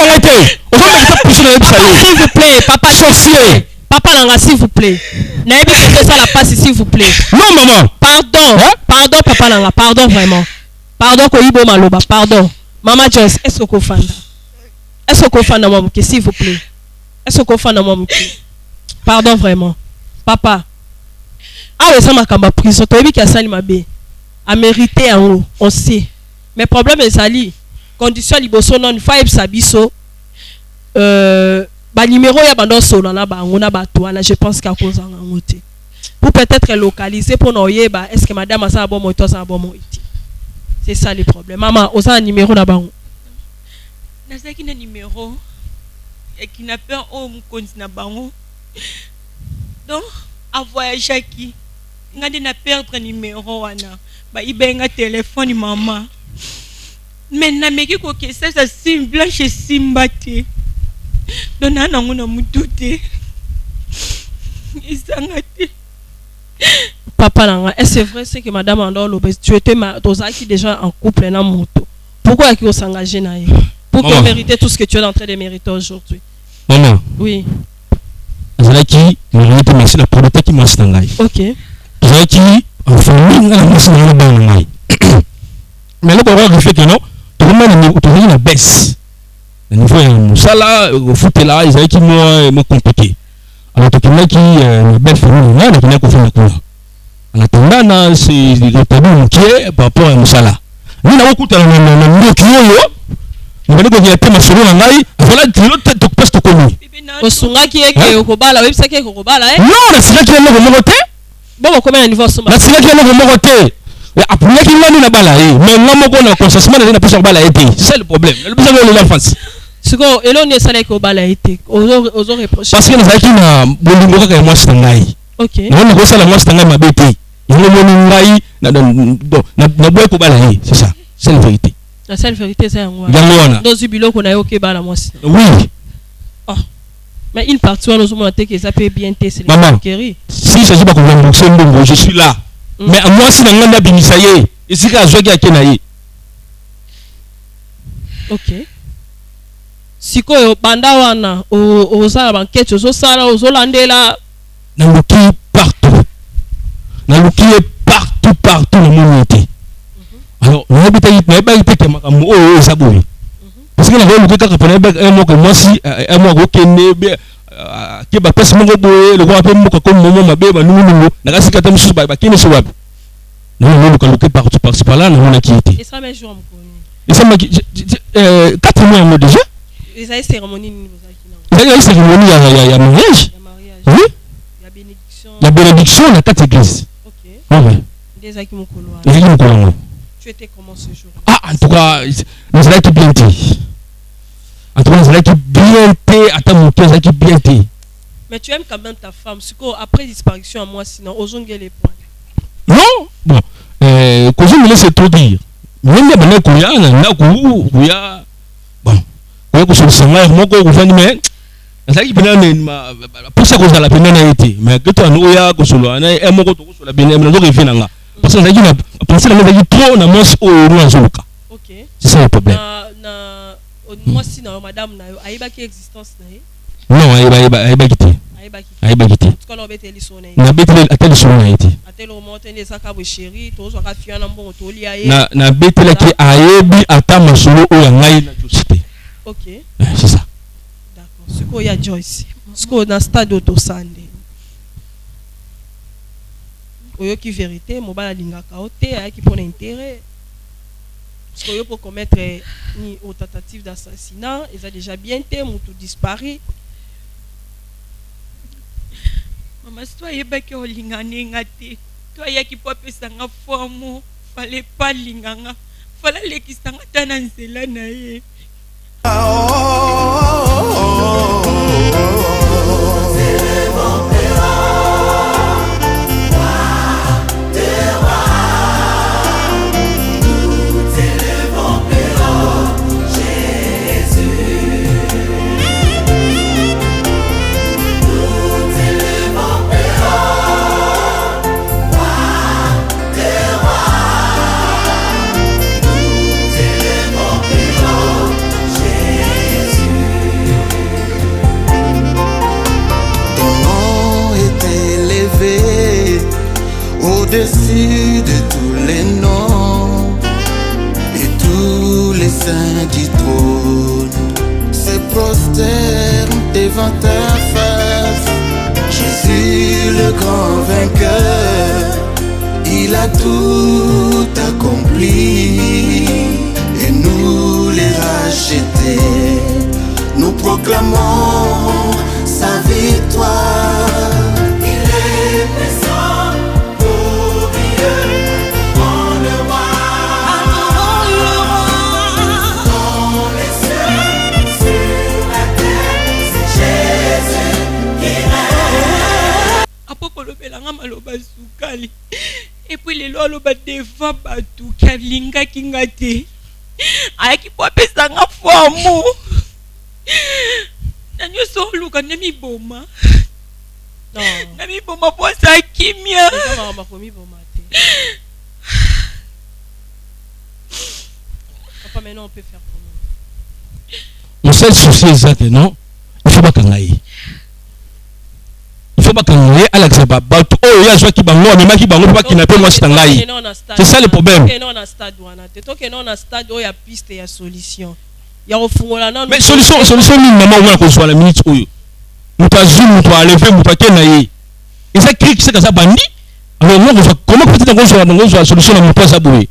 vous plaît, papa sorcier. Papa Langa, s'il vous plaît. N'ayez que ça la passe, s'il vous plaît. Non, maman. Pardon. Pardon, papa Langa. Pardon, vraiment. Pardon, Koyibo Maloba. Pardon. Maman Joyce, est-ce qu'on fanda? Est-ce qu'on fanda, maman, s'il vous plaît? Est-ce qu'on fanda, maman? Pardon, vraiment. Papa. Ah oui, ça m'a kamba prison. Tu as vu qu'il y a ça, il m'a bé. A mérité en haut. On sait. Mais problème est sali. Condition liboso non five sabiso numéro ya bando solo na bango na batoana, je pense qu'à cause en ngote pour peut-être localiser pour noyeba est-ce que madame a ça bon moto ça bon moto. C'est ça le problème. Maman, on a un numéro na bango. Na zaki na numéro et qui n'a pas au compte na bango. Donc a voyager qui ngade na perdre numéro wana. Ba ibenga téléphone maman. Mais na meki ko ke ça sim blanche simbate. Donc na ngona mutute. Isangate. Papa nanga, est-ce c'est vrai c'est que madame Andolo tu étais qui déjà en couple na moto. Pourquoi est-ce qu'on s'engager na yo? Pour que mériter tout ce que tu es en train de mériter aujourd'hui. Maman. Oui. Zalaki, mérite merci la produit qui m'a stangai. OK. Zalaki, en famille na merci na ba na mai. Mais le problème c'est que non, tout le monde na baisse. Le niveau ya musala, au foot là, Zalaki moi compliqué. Alors tu qui une belle famille là, tu n'as qu'au fond de quoi. En attendant, c'est le tabou qui est par rapport à musala. Nous n'avons qu'au temps le qui est nous allons dire ma solo ngai, voilà tu l'autre tu passes tout connu. Osunga qui est que okobala, web saki okobala Non, c'est là qui est le moté. Bon, comment niveau soma. C'est là qui est le moté. Après qui l'a na bala mais non mo ko na conscience na pas bala été. C'est le problème. Le besoin de l'enfance. Siko elone sala ko bala été. Ozo reprocher. Parce que na zaki na bolingo ka moi stangai. OK. Non ko sala moi stangai mabete. Yango moni ngai na boy ko bala c'est ça. C'est la vérité. La seule vérité c'est en moi. Dans du bilo qu'on a OK bala moi. Oui. Oh. Mais une partie nous sommes que ça peut bien tester les conquérir. Si ça pas comme boxer mbongo, je suis là. Mais moi si na nganda bimisaye, et si ka zoki akenaye. OK. Sikoyo banda wana oza banquete ozosala ozolandela na luki partout. Na luki partout na monité. Alors, on habite que makambo o saboui. Parce que na luki kaka pona un mot que moi si un mot okende ke ba pesi mongo boye le kwa pe moka comme momo mabe ba nungu na kasi kata musu ba kene so wapi. Non luki partout par là na mona qui était. Et ça met jour mkoni. Et ça 4 mois en déjà. Les a cérémonie ni il y a une cérémonie il y a mariage. Oui. La bénédiction dans 4 églises. OK. Oui. Des aki mokolo. Tu étais comment ce jour? Ah, en tout cas, nous allons être bien dit. En tout cas, nous allons être bien dit. Attends, mon cœur, nous allons être bien dit. Mais tu aimes quand même ta femme. Après disparition à moi, sinon, aux ongles les points. Non? Bon. Quand je me laisse trop dire. Même si je suis là, bon. Quand je suis là, je suis mais c'est pour ça que je la peine n'a été. Mais que toi, nous, ya kosolo, na e moko to kosolo bien, mais nous revient là. Parce que ça dit na penser la maison trop na mos au Rwanda. OK. C'est ça le problème. Na moi si na madame na aiba qui existence na e. Non, aiba quitté. Aiba quitté. Parce qu'on obéit les sonner. Na betele atel sonner été. Atel au monter les saka bo chéri, to zo ka fiana mbongo to li aye. Na betele ki ayebi ata masolo o ya ngai na justé. OK. C'est ça. D'accord. Ce qu'il y a Joyce. Ce qu'on a stade autosande. Oyoki vérité, mobala lingaka ote, ayaki pour intérêt. Parce que pour commettre ni aux tentatives d'assassinat, ils ont déjà bien été, tout disparu. Maman, si toi yebaki olingane ngate, toi yaki po pesanga forme, fallait pas linganga, fallait lekisanga tana nzela na ye. Au-dessus de tous les noms et tous les saints du trône se prosternent devant ta face. Jésus le grand vainqueur, il a tout accompli et nous les rachetés. Nous proclamons sa victoire. Il est puissant, glorieux, en le roi. Dans les cieux, sur la terre, c'est Jésus qui règne. Apoko lobelanga maloba sukali. Et puis les lois loba devant batu kalinga kingate. Ayaki po pesanga fomu. Nanyo so luka nemi boma. Non. Nemi boma po sa kimia. Maman komi boma te. Papa, maintenant on peut faire comment? Mon seul souci exact, non? Il faut pas qu'on aille. Il faut pas qu'on aille à l'accepter. Oh, il y a joué qui bango, mais qui bango pas qui n'a pas moi c'est aille. C'est ça le problème. Ok, non, on a stade wana. Ok, non, on a stade où il y a piste et il y a solution. Il y a au fond là non. Mais solution maman on va qu'on soit la minute où nous t'as zoom, nous t'as levé, nous t'as kenaï. Et ça crie que c'est comme ça bandit. Alors non, comment peut-être qu'on soit dans la solution à mon poste à bouer.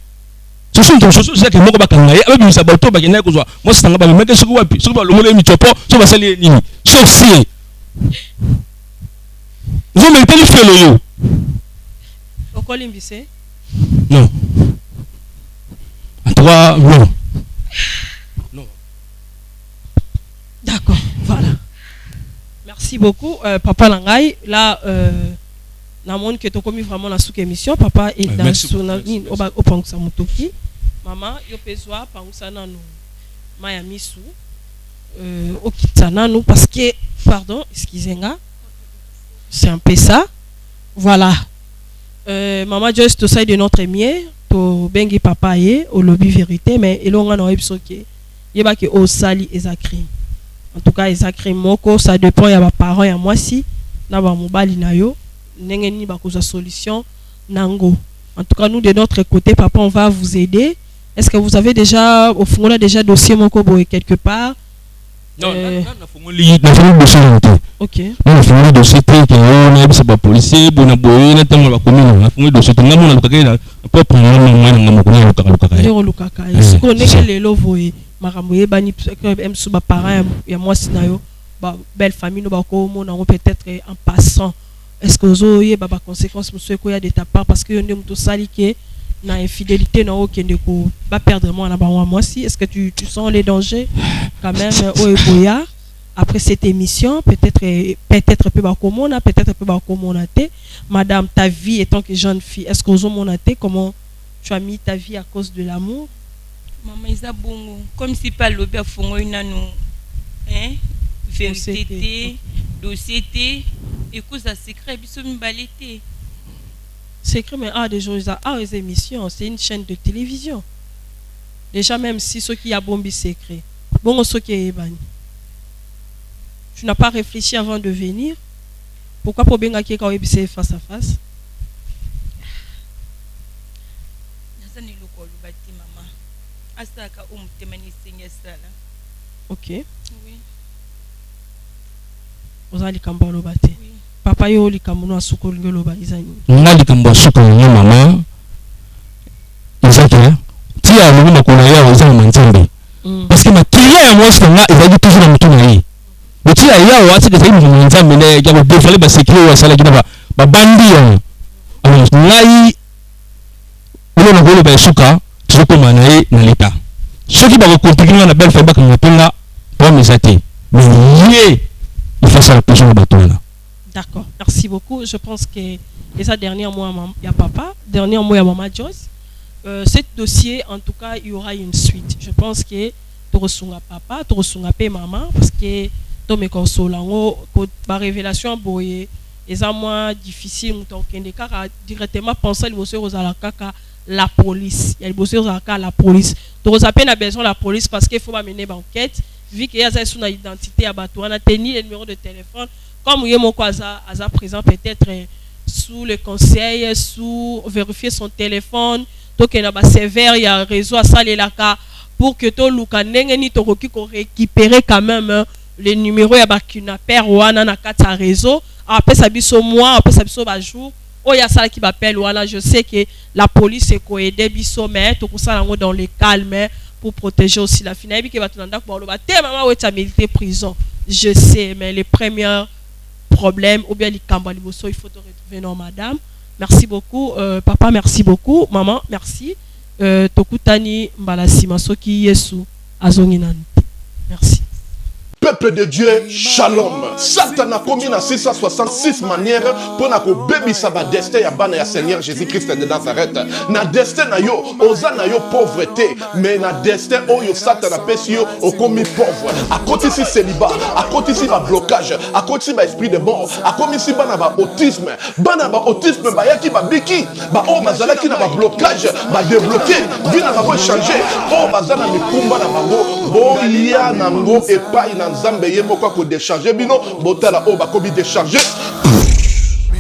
Solution c'est que moi pas qu'on aille. Avec ça bateau ba kenaï qu'on soit. Moi c'est un gars mais qu'est-ce que vous appelez? Sur le mot mi chopo, sur va salir nini. Sorcier. Vous mettez le feu le yo. Au Colimbise? Non. À toi, non. Non. D'accord, voilà. Merci beaucoup, Papa Langai. Là, na monde que tu commis vraiment la sous-émission. Papa est dans son au Pangsa Mutoki. Maman, yo pezwa Pangsa nanu Miami sou. Au Kitana nous parce que, pardon, excusez-moi. C'est un peu ça. Voilà. Maman Joyce, tout ça de notre mieux. To bengi papa ye au lobby vérité mais et l'on a un episoke yeba que au sali ezakrim en tout cas ezakrim moko ça dépend ya ba parents ya moi si na ba mobali na yo ndenge ni ba koza solution nango en tout cas nous de notre côté papa on va vous aider. Est-ce que vous avez déjà au fond là déjà dossier moko boy quelque part? Non, na fongoli dossier. OK. Na fongoli dossier que on a bisa ba policier bona boy na tamo ba commune na fongoli dossier ngamo na lokaka pas prendre na ngamo ko na lokaka. Lero lokaka. Est-ce qu'on est lelo voye makambo yebani em sou ba parents ya moi sinayo ba belle famille no ba ko mona peut-être en passant. Est-ce que zo ye ba conséquences monsieur ko ya de ta part parce que yonde muto sali ke na infidélité na okende ko ba perdre moi na ba moi si est-ce que tu sens les dangers quand même au Eboya après cette émission peut-être peu ba komona peut-être peu ba komona te madame ta vie étant que jeune fille est-ce que zo monate comment tu as mis ta vie à cause de l'amour? Maman isa bongo comme si pas lobe fongo inanu hein vérité dossier et cause à secret biso mbalete. Secret mais des jours des émissions, c'est une chaîne de télévision. Déjà même si ceux qui a bombi secret. Bon ceux qui est bani. Tu n'as pas réfléchi avant de venir. Pourquoi pour bien qui quand c'est face à face? OK. Oui. Vous allez cambo lo bate. Papa yo li kamuno asuko ngelo ba izani. Ngali kambo asuko ni mama. Izaki ti a lo na kona ya oza manzembe. Parce que ma kiria ya moi c'est nga ezali toujours na mutu na yi. Mutu ya wa ati ke sai mu manzembe ne ya ba defale ba secret wa sala kina ba bandi ya. Alors ngai ono na golo ba suka tsoko manaye na leta. Ceux qui va compliquer na belle femme ka ngotonga pour mesate. Mais il faut ça la personne bateau là. D'accord, merci beaucoup. Je pense que les derniers mois, il y a papa, dernier mois, il y a maman Joyce. Ce dossier, en tout cas, il y aura une suite. Je pense que tu reçois papa, tu reçois maman, parce que tu me consoles. La révélation, boye, c'est moins difficile. Directement penser aux la police. Il y a des la police. Tu reçois peine besoin de la police parce qu'il faut mener l'enquête. Vu qu'il y a une identité à bateau, on a tenu le numéro de téléphone. Comme il y a mon cousin présent peut-être sous le conseil, sous vérifier son téléphone, donc il y a un serveur, il y a un réseau à ça là pour que tout le monde récupérer quand même les numéros il y a une paire ou un réseau. Après ça biso mois, après ça biso ba jour. Oh il y a ça qui m'appelle ou je sais que la police est coaidé biso mais tout ça dans les calmes pour protéger aussi la finalité qui va te demander pour le maman où tu as milité prison. je sais, mais les premiers problèmes, ou bien les cambaliboso, il faut te retrouver, non, madame. Merci beaucoup. Papa, merci beaucoup. Maman, merci. Tokutani Mbalasima Soki Yesu Azonginan. Merci. Peuple de Dieu, shalom. Satan a commis na 666 manières pour na ko baby sa ba destin ya bana ya Seigneur Jésus-Christ de Nazareth. Na destin na yo, oza na yo pauvreté, mais na destin oyo Satan a pesi yo o commis pauvre. A côté si célibat, a côté si ba blocage, a côté si ba esprit de mort, a commis si bana ba autisme ba yaki ba biki, ba o bazala ki na ba blocage, ba débloquer, vina ba changer, o bazala mikumba na bango, bo ya nango epai na Nzambe ye moko ko décharger bino botala o bakobi décharger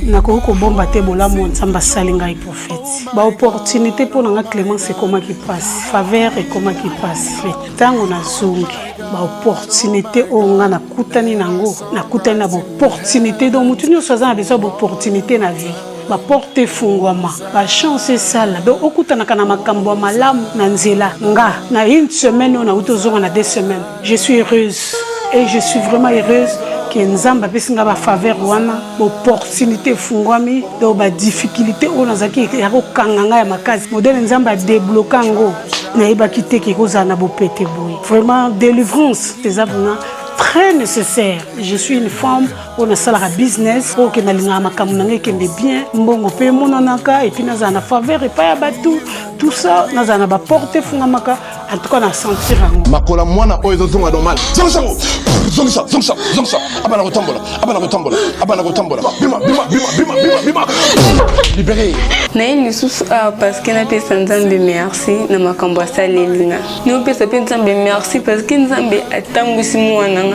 nakoki kobomba te bolamu Nzambe asali ngai prophète baopportunité mpo na nga Clémence ekomaki mpasi faveur ekomaki mpasi ntango nazongi baopportunité oyo nga nakutani nango nakutani na baopportunité donc motu nyonso aza na besoin baopportunité na vie baporte efungwama bachance esala donc okutanaka na makambo ya malamu na nzela nga na une semaine oyo nauti ozonga na 2 semaines je suis heureuse et je suis vraiment heureuse que Nzambe apesi nga ba faveur wana opportunité efungwami donc ba difficulté oyo nazalaki ya kokanga nga ya makasi modele Nzambe adébloka ngo nayebaki te ke kozala na bopete boye vraiment délivrance eza vraiment très nécessaire. Je suis une femme, on a salarié business, on a linga makamuna qui est bien, mbongo pe monanaka et puis nous avons faveur et pas batou, tout ça nous avons ba porter fungamaka en tout cas na sentir ngo. Makola mwana oyo zonga normal. Zonga abana kotambola. Bima. Libéré. Na ini susu parce que na pesa Nzambe merci na makambo asalelinga. Nous pesa pe Nzambe merci parce que Nzambe atangwisi mwana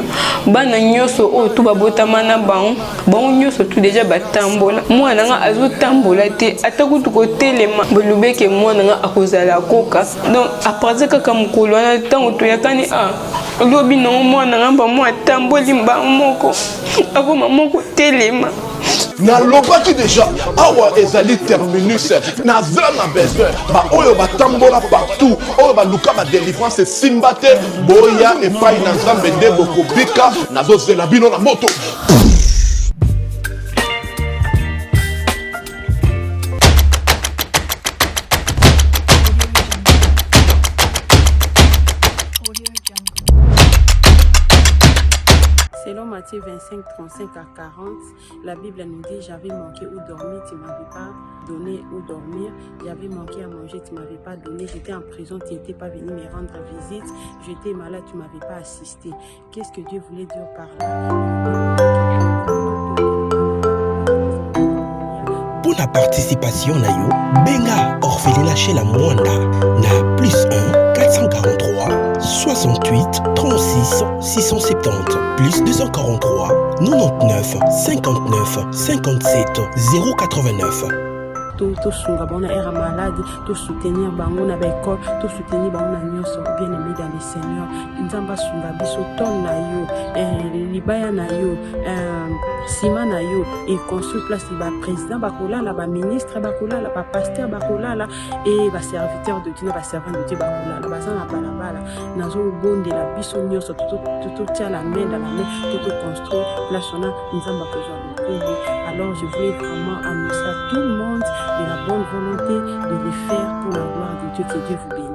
bana nyoso o tu babotama na bango nyoso tu déjà batambola mwana nga azotambola te atakutu ko telema bolubeke mwana nga akozala koka donc après kaka mukolo na tango to yakani lobi no mwana nga ba mwa tamboli mba moko akoma moko telema na lobaki déjà awa ezali terminus na zana besoin ba oyo batambola partout oyo ba luka ba délivrance simbate boya et pai na Nzambe nde bokobika nazozela bino na moto. Selon Matthieu 25, 35 à 40, la Bible nous dit: j'avais manqué où dormir, tu ne m'avais pas donné où dormir. J'avais manqué à manger, tu ne m'avais pas donné. J'étais en prison, tu n'étais pas venu me rendre visite. J'étais malade, tu ne m'avais pas assisté. Qu'est-ce que Dieu voulait dire par là? Pour la participation na yo, benga orphelinat chez la Mwanda na plus 1 443 68 36 670 plus 243 99 59 57 089. Tout sunga bona era malade, tout soutenir bango na l'école, tout soutenir bango na nyonso bien aimé dans le Seigneur. Nzamba sunga biso ton na yo, libaya na yo, sima na yo et construire place ba président bakolala, ba ministre bakolala, ba pasteur bakolala et ba serviteur de Dieu, ba servant de Dieu bakolala, ba sana balabala nazo bonde la biso nyonso tout tient la main dans la main, tout construire place on a nzamba kozwa. Alors je voulais vraiment annoncer à tout le monde de la bonne volonté de le faire pour la gloire de Dieu. Que Dieu vous bénisse.